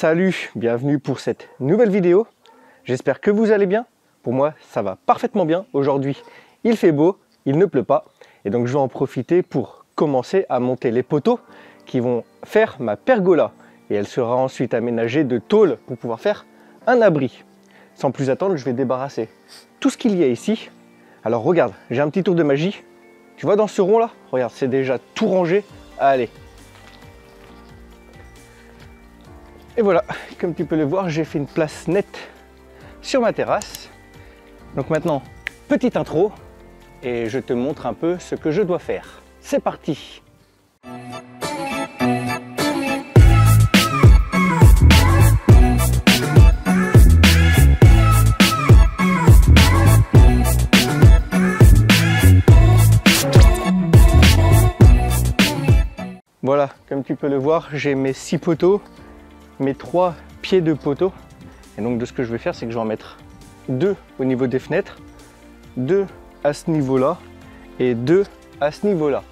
Salut, bienvenue pour cette nouvelle vidéo. J'espère que vous allez bien. Pour moi, ça va parfaitement bien. Aujourd'hui, il fait beau, il ne pleut pas. Et donc, je vais en profiter pour commencer à monter les poteaux qui vont faire ma pergola. Et elle sera ensuite aménagée de tôle pour pouvoir faire un abri. Sans plus attendre, je vais débarrasser tout ce qu'il y a ici. Alors regarde, j'ai un petit tour de magie. Tu vois dans ce rond là? Regarde, c'est déjà tout rangé. Allez. Et voilà, comme tu peux le voir, j'ai fait une place nette sur ma terrasse. Donc maintenant, petite intro et je te montre un peu ce que je dois faire. C'est parti! Voilà, comme tu peux le voir, j'ai mes 6 poteaux, mes 3 pieds de poteaux. Et donc de ce que je vais faire, c'est que je vais en mettre 2 au niveau des fenêtres, 2 à ce niveau-là et 2 à ce niveau-là.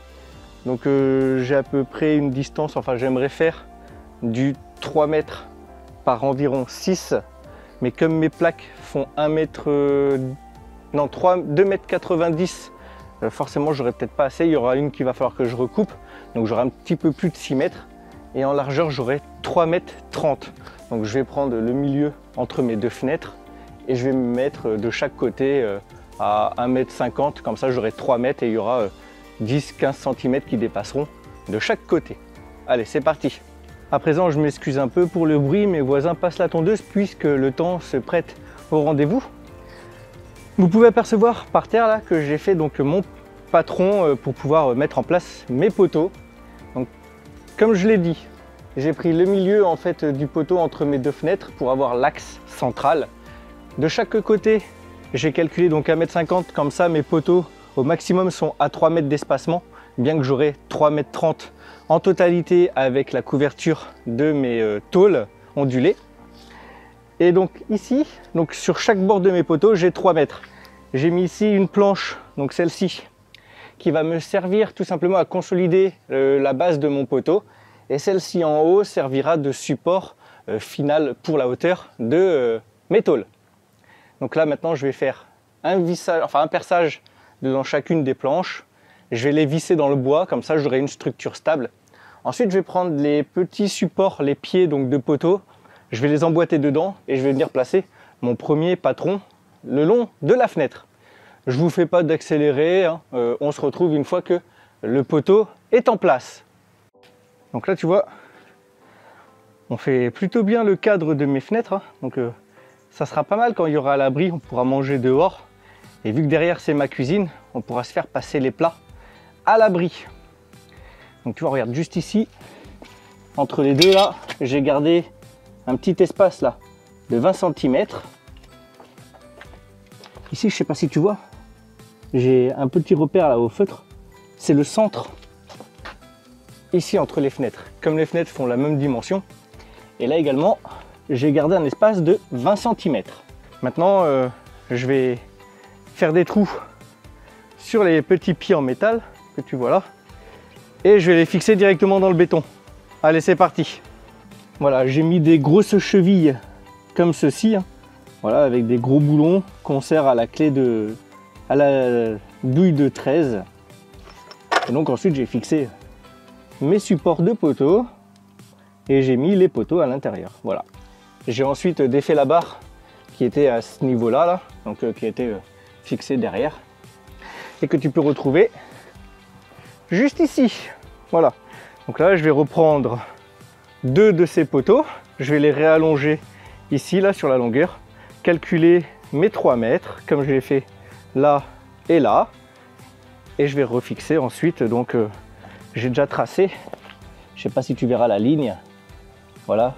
Donc j'ai à peu près une distance, enfin j'aimerais faire du 3 mètres par environ 6. Mais comme mes plaques font 2 mètres 90, forcément j'aurai peut-être pas assez. Il y aura une qu'il va falloir que je recoupe. Donc j'aurai un petit peu plus de 6 mètres. Et en largeur, j'aurai 3 mètres 30. Donc je vais prendre le milieu entre mes 2 fenêtres. Et je vais me mettre de chaque côté à 1 mètre 50. Comme ça, j'aurai 3 mètres et il y aura 10-15 cm qui dépasseront de chaque côté. Allez, c'est parti. À présent, je m'excuse un peu pour le bruit. Mes voisins passent la tondeuse puisque le temps se prête au rendez-vous. Vous pouvez apercevoir par terre là que j'ai fait donc mon patron pour pouvoir mettre en place mes poteaux. Donc, comme je l'ai dit, j'ai pris le milieu en fait du poteau entre mes 2 fenêtres pour avoir l'axe central. De chaque côté, j'ai calculé donc 1,50 m, comme ça mes poteaux au maximum sont à 3 mètres d'espacement, bien que j'aurai 3,30 m en totalité avec la couverture de mes tôles ondulées. Et donc ici, donc sur chaque bord de mes poteaux, j'ai 3 mètres. J'ai mis ici une planche, donc celle-ci, qui va me servir tout simplement à consolider la base de mon poteau. Et celle-ci en haut servira de support final pour la hauteur de mes tôles. Donc là maintenant je vais faire un vissage, enfin un perçage dans chacune des planches. Je vais les visser dans le bois, comme ça j'aurai une structure stable. Ensuite je vais prendre les petits supports, les pieds donc de poteau. Je vais les emboîter dedans et je vais venir placer mon premier patron le long de la fenêtre. Je ne vous fais pas d'accélérer, hein. On se retrouve une fois que le poteau est en place. Donc là tu vois, on fait plutôt bien le cadre de mes fenêtres, hein. Donc ça sera pas mal quand il y aura à l'abri, on pourra manger dehors. Et vu que derrière c'est ma cuisine, on pourra se faire passer les plats à l'abri. Donc tu vois, regarde juste ici, entre les deux là, j'ai gardé un petit espace là de 20 cm. Ici, je sais pas si tu vois, j'ai un petit repère là au feutre, c'est le centre ici entre les fenêtres. Comme les fenêtres font la même dimension, et là également j'ai gardé un espace de 20 cm. Maintenant je vais faire des trous sur les petits pieds en métal que tu vois là, et je vais les fixer directement dans le béton. Allez, c'est parti. Voilà, j'ai mis des grosses chevilles comme ceci, hein. Voilà, avec des gros boulons qu'on sert à la clé à la douille de 13. Et donc ensuite j'ai fixé mes supports de poteaux et j'ai mis les poteaux à l'intérieur. Voilà. J'ai ensuite défait la barre qui était à ce niveau-là, là, donc qui était fixée derrière et que tu peux retrouver juste ici. Voilà. Donc là je vais reprendre 2 de ces poteaux, je vais les réallonger ici là sur la longueur, calculer mes 3 mètres comme je l'ai fait là et là, et je vais refixer ensuite. Donc j'ai déjà tracé, je sais pas si tu verras la ligne, voilà,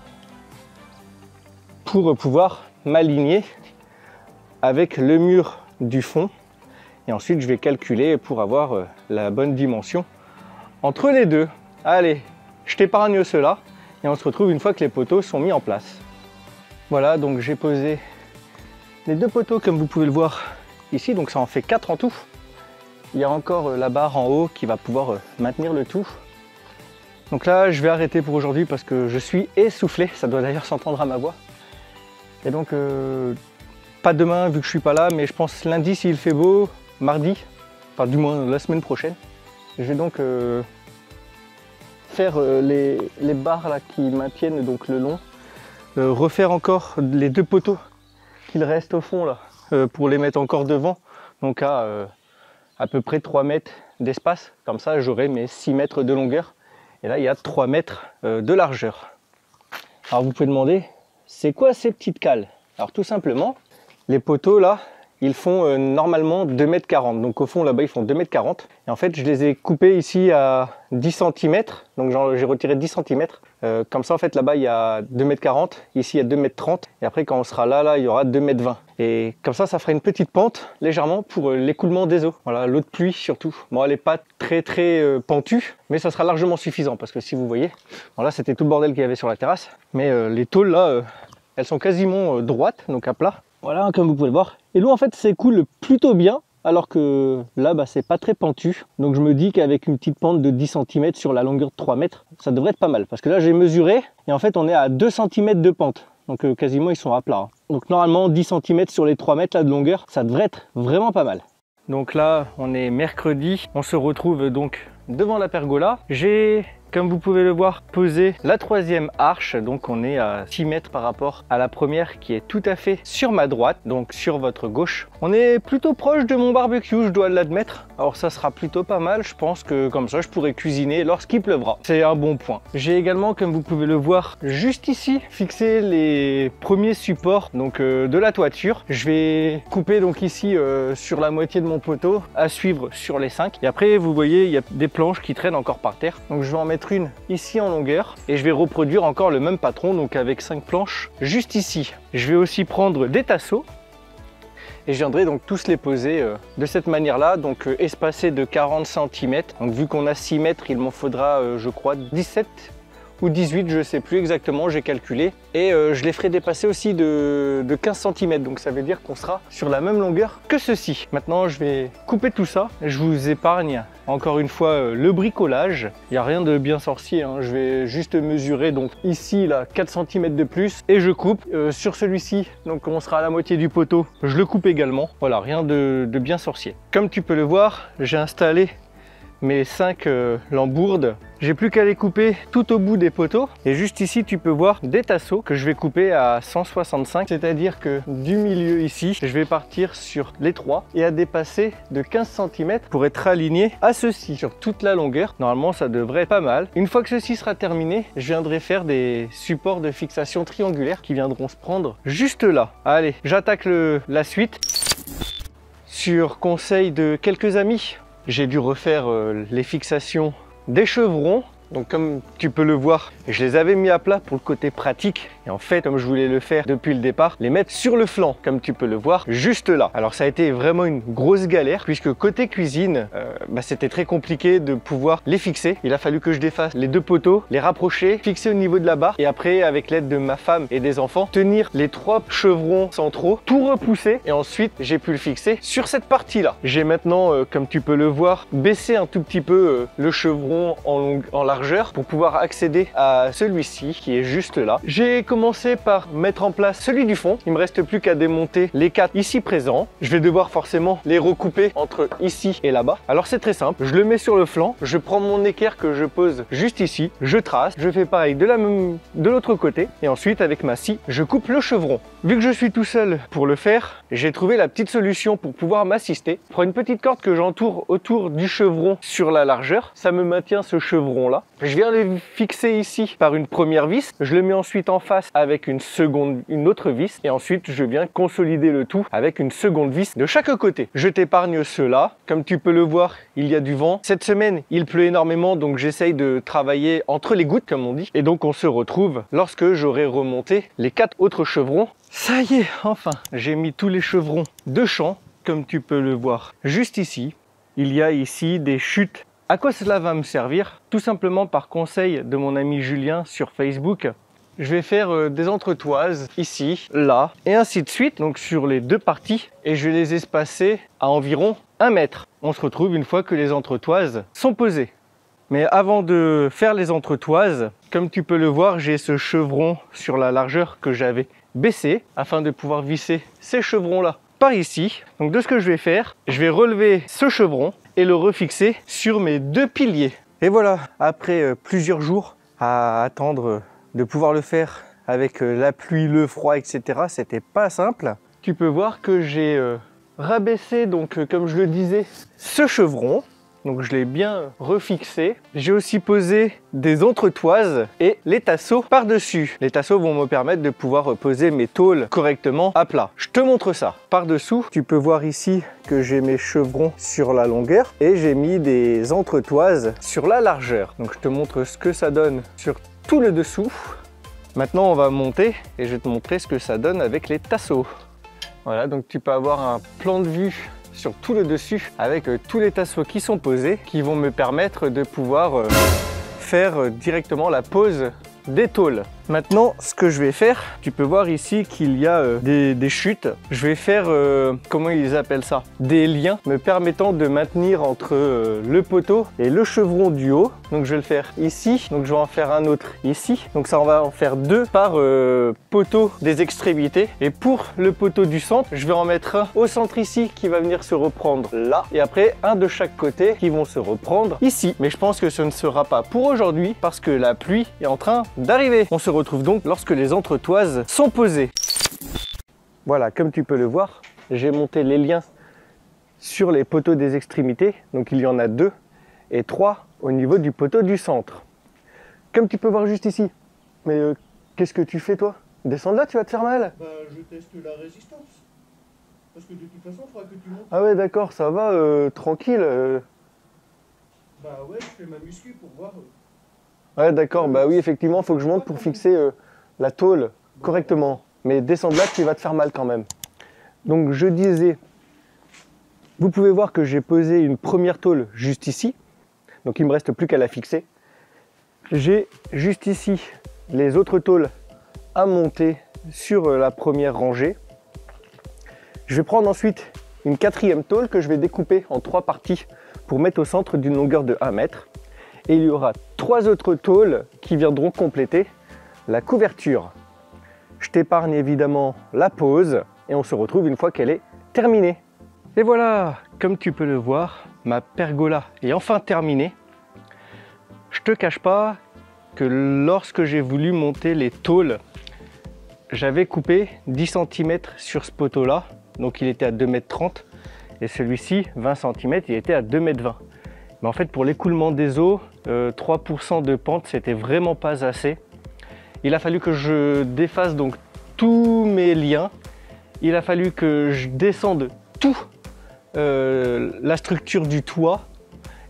pour pouvoir m'aligner avec le mur du fond. Et ensuite je vais calculer pour avoir la bonne dimension entre les deux. Allez, je t'épargne cela et on se retrouve une fois que les poteaux sont mis en place. Voilà, donc j'ai posé les 2 poteaux comme vous pouvez le voir ici, donc ça en fait 4 en tout. Il y a encore la barre en haut qui va pouvoir maintenir le tout. Donc là, je vais arrêter pour aujourd'hui parce que je suis essoufflé. Ça doit d'ailleurs s'entendre à ma voix. Et donc, pas demain vu que je suis pas là, mais je pense lundi s'il fait beau, mardi, enfin du moins la semaine prochaine. Je vais donc faire les barres là qui maintiennent donc le long. Refaire encore les 2 poteaux qu'il reste au fond là pour les mettre encore devant. Donc à peu près 3 mètres d'espace. Comme ça, j'aurai mes 6 mètres de longueur. Et là, il y a 3 mètres de largeur. Alors vous pouvez demander, c'est quoi ces petites cales? Alors tout simplement, les poteaux là, ils font normalement 2,40 m. Donc au fond là-bas, ils font 2,40 m. Et en fait, je les ai coupés ici à 10 cm. Donc j'ai retiré 10 cm. Comme ça, en fait, là-bas, il y a 2,40 m. Ici, il y a 2,30 m. Et après, quand on sera là, il y aura 2,20 m. Et comme ça fera une petite pente légèrement pour l'écoulement des eaux. Voilà, l'eau de pluie surtout. Bon, elle n'est pas très pentue, mais ça sera largement suffisant parce que si vous voyez, bon, là, c'était tout le bordel qu'il y avait sur la terrasse. Mais les tôles là, elles sont quasiment droites, donc à plat. Voilà, comme vous pouvez le voir. Et l'eau, en fait, s'écoule plutôt bien, alors que là, c'est pas très pentu. Donc je me dis qu'avec une petite pente de 10 cm sur la longueur de 3 mètres, ça devrait être pas mal. Parce que là, j'ai mesuré, et en fait, on est à 2 cm de pente. Donc quasiment, ils sont à plat. Donc normalement, 10 cm sur les 3 mètres là, de longueur, ça devrait être vraiment pas mal. Donc là, on est mercredi. On se retrouve donc devant la pergola. J'ai, comme vous pouvez le voir, posé la 3e arche. Donc on est à 6 mètres par rapport à la première qui est tout à fait sur ma droite, donc sur votre gauche. On est plutôt proche de mon barbecue, je dois l'admettre. Alors ça sera plutôt pas mal, je pense que comme ça je pourrai cuisiner lorsqu'il pleuvra. C'est un bon point. J'ai également, comme vous pouvez le voir, juste ici, fixé les premiers supports donc de la toiture. Je vais couper donc ici sur la moitié de mon poteau, à suivre sur les 5. Et après, vous voyez, il y a des planches qui traînent encore par terre. Donc je vais en mettre une ici en longueur et je vais reproduire encore le même patron, donc avec 5 planches juste ici. Je vais aussi prendre des tasseaux et je viendrai donc tous les poser de cette manière là, donc espacés de 40 cm. Donc vu qu'on a 6 mètres, il m'en faudra je crois 17 ou 18, je sais plus exactement, j'ai calculé. Et je les ferai dépasser aussi de 15 cm, donc ça veut dire qu'on sera sur la même longueur que ceci. Maintenant, je vais couper tout ça. Je vous épargne encore une fois le bricolage. Il n'y a rien de bien sorcier, hein. Je vais juste mesurer donc ici là 4 cm de plus et je coupe. Sur celui-ci, donc on sera à la moitié du poteau, je le coupe également. Voilà, rien de bien sorcier. Comme tu peux le voir, j'ai installé mes 5 lambourdes. J'ai plus qu'à les couper tout au bout des poteaux. Et juste ici, tu peux voir des tasseaux que je vais couper à 165. C'est-à-dire que du milieu ici, je vais partir sur les 3 et à dépasser de 15 cm pour être aligné à ceci sur toute la longueur. Normalement, ça devrait être pas mal. Une fois que ceci sera terminé, je viendrai faire des supports de fixation triangulaires qui viendront se prendre juste là. Allez, j'attaque la suite. Sur conseil de quelques amis, j'ai dû refaire les fixations des chevrons. Donc comme tu peux le voir, je les avais mis à plat pour le côté pratique. Et en fait, comme je voulais le faire depuis le départ, les mettre sur le flanc, comme tu peux le voir, juste là. Alors ça a été vraiment une grosse galère, puisque côté cuisine, c'était très compliqué de pouvoir les fixer. Il a fallu que je défasse les 2 poteaux, les rapprocher, fixer au niveau de la barre. Et après, avec l'aide de ma femme et des enfants, tenir les 3 chevrons centraux, tout repousser. Et ensuite, j'ai pu le fixer sur cette partie-là. J'ai maintenant, comme tu peux le voir, baissé un tout petit peu le chevron en largeur pour pouvoir accéder à celui-ci qui est juste là. J'ai commencé par mettre en place celui du fond. Il me reste plus qu'à démonter les 4 ici présents. Je vais devoir forcément les recouper entre ici et là-bas. Alors c'est très simple, je le mets sur le flanc, je prends mon équerre que je pose juste ici, je trace, je fais pareil de l'autre côté et ensuite avec ma scie, je coupe le chevron. Vu que je suis tout seul pour le faire, j'ai trouvé la petite solution pour pouvoir m'assister. Je prends une petite corde que j'entoure autour du chevron sur la largeur, ça me maintient ce chevron là. Je viens le fixer ici par une première vis, je le mets ensuite en face avec une autre vis et ensuite je viens consolider le tout avec une seconde vis de chaque côté. Je t'épargne cela, comme tu peux le voir, il y a du vent. Cette semaine, il pleut énormément, donc j'essaye de travailler entre les gouttes comme on dit. Et donc on se retrouve lorsque j'aurai remonté les 4 autres chevrons. Ça y est, enfin, j'ai mis tous les chevrons de champ, comme tu peux le voir juste ici. Il y a ici des chutes. À quoi cela va me servir? Tout simplement par conseil de mon ami Julien sur Facebook. Je vais faire des entretoises ici, là, et ainsi de suite, donc sur les 2 parties, et je vais les espacer à environ 1 mètre. On se retrouve une fois que les entretoises sont posées. Mais avant de faire les entretoises, comme tu peux le voir, j'ai ce chevron sur la largeur que j'avais baissé afin de pouvoir visser ces chevrons-là par ici. Donc de ce que je vais faire, je vais relever ce chevron et le refixer sur mes 2 piliers. Et voilà, après plusieurs jours à attendre de pouvoir le faire avec la pluie, le froid, etc. C'était pas simple. Tu peux voir que j'ai rabaissé, donc comme je le disais, ce chevron. Donc je l'ai bien refixé. J'ai aussi posé des entretoises et les tasseaux par-dessus. Les tasseaux vont me permettre de pouvoir poser mes tôles correctement à plat. Je te montre ça. Par-dessous, tu peux voir ici que j'ai mes chevrons sur la longueur et j'ai mis des entretoises sur la largeur. Donc je te montre ce que ça donne sur tout le dessous. Maintenant on va monter et je vais te montrer ce que ça donne avec les tasseaux. Voilà, donc tu peux avoir un plan de vue sur tout le dessus avec tous les tasseaux qui sont posés, qui vont me permettre de pouvoir faire directement la pose des tôles. Maintenant, ce que je vais faire, tu peux voir ici qu'il y a des chutes. Je vais faire, comment ils appellent ça, des liens me permettant de maintenir entre le poteau et le chevron du haut. Donc je vais le faire ici, donc je vais en faire un autre ici. Donc ça, on va en faire 2 par poteau des extrémités. Et pour le poteau du centre, je vais en mettre un au centre ici qui va venir se reprendre là. Et après, un de chaque côté qui vont se reprendre ici. Mais je pense que ce ne sera pas pour aujourd'hui parce que la pluie est en train d'arriver. On se retrouve donc lorsque les entretoises sont posées. Voilà, comme tu peux le voir, j'ai monté les liens sur les poteaux des extrémités. Donc il y en a 2 et 3 au niveau du poteau du centre. Comme tu peux voir juste ici. Mais qu'est-ce que tu fais toi? Descends de là, tu vas te faire mal. Bah, je teste la résistance. Parce que de toute façon, il faudra que tu montes. Ah ouais, d'accord, ça va, tranquille. Bah ouais, je fais ma muscu pour voir. Ouais, d'accord, bah oui, effectivement, il faut que je monte pour fixer la tôle correctement. Mais descends de là, tu vas te faire mal quand même. Donc je disais, vous pouvez voir que j'ai posé une première tôle juste ici. Donc il ne me reste plus qu'à la fixer. J'ai juste ici les autres tôles à monter sur la première rangée. Je vais prendre ensuite une 4e tôle que je vais découper en 3 parties pour mettre au centre d'une longueur de 1 mètre. Et il y aura 3 autres tôles qui viendront compléter la couverture. Je t'épargne évidemment la pause et on se retrouve une fois qu'elle est terminée. Et voilà, comme tu peux le voir, ma pergola est enfin terminée. Je te cache pas que lorsque j'ai voulu monter les tôles, j'avais coupé 10 cm sur ce poteau là, donc il était à 2,30 m et celui-ci 20 cm, il était à 2,20 m. Mais en fait, pour l'écoulement des eaux, 3% de pente, c'était vraiment pas assez. Il a fallu que je défasse donc tous mes liens. Il a fallu que je descende tout la structure du toit.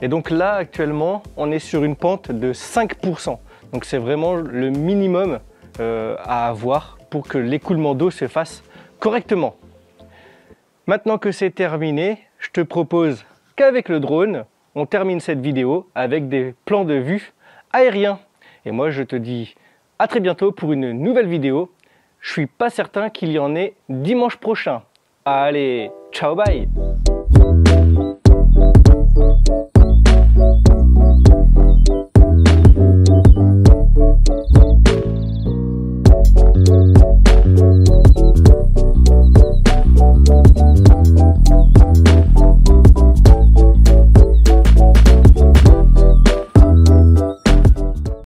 Et donc là, actuellement, on est sur une pente de 5%. Donc c'est vraiment le minimum à avoir pour que l'écoulement d'eau se fasse correctement. Maintenant que c'est terminé, je te propose qu'avec le drone, on termine cette vidéo avec des plans de vue aériens. Et moi, je te dis à très bientôt pour une nouvelle vidéo. Je suis pas certain qu'il y en ait dimanche prochain. Allez, ciao, bye!